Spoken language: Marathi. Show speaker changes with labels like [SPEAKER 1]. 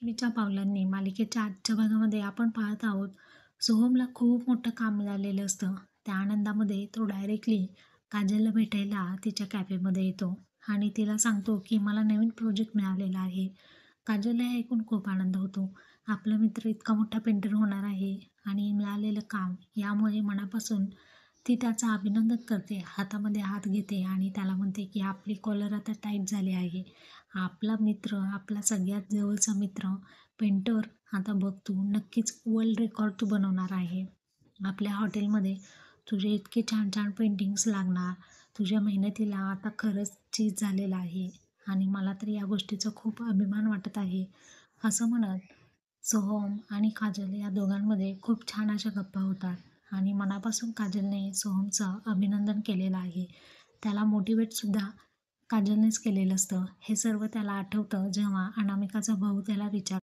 [SPEAKER 1] लक्ष्मीच्या पावलांनी मालिकेच्या आजच्या भागामध्ये आपण पाहत आहोत. सोहमला खूप मोठं काम मिळालेलं असतं. त्या आनंदामध्ये तो डायरेक्टली काजलला भेटायला तिच्या कॅफेमध्ये येतो आणि तिला सांगतो की मला नवीन प्रोजेक्ट मिळालेला आहे. काजलला हे ऐकून खूप आनंद होतो. आपला मित्र इतका मोठा पेंटर होणार आहे आणि मिळालेलं काम यामुळे मनापासून ती त्याचं अभिनंदन करते. हातामध्ये हात घेते आणि त्याला म्हणते की आपली कॉलर आता टाईट झाली आहे. आपला मित्र, आपला सगळ्यात जवळचा मित्र पेंटर, आता बघ तू नक्कीच वर्ल्ड रेकॉर्ड तू बनवणार आहे. आपल्या हॉटेलमध्ये तुझे इतके छान छान पेंटिंग्स लागणार. तुझ्या मेहनतीला आता खरंच चीज झालेलं आहे आणि मला तर या गोष्टीचा खूप अभिमान वाटत आहे. असं म्हणत सोहम आणि काजल या दोघांमध्ये खूप छान अशा गप्पा होतात आणि मनापासून काजलने सोहमचं अभिनंदन केलेलं आहे. त्याला मोटिवेटसुद्धा काजलनेच केलेलं असतं. हे सर्व त्याला आठवतं जेव्हा अनामिकाचा भाऊ त्याला विचारतो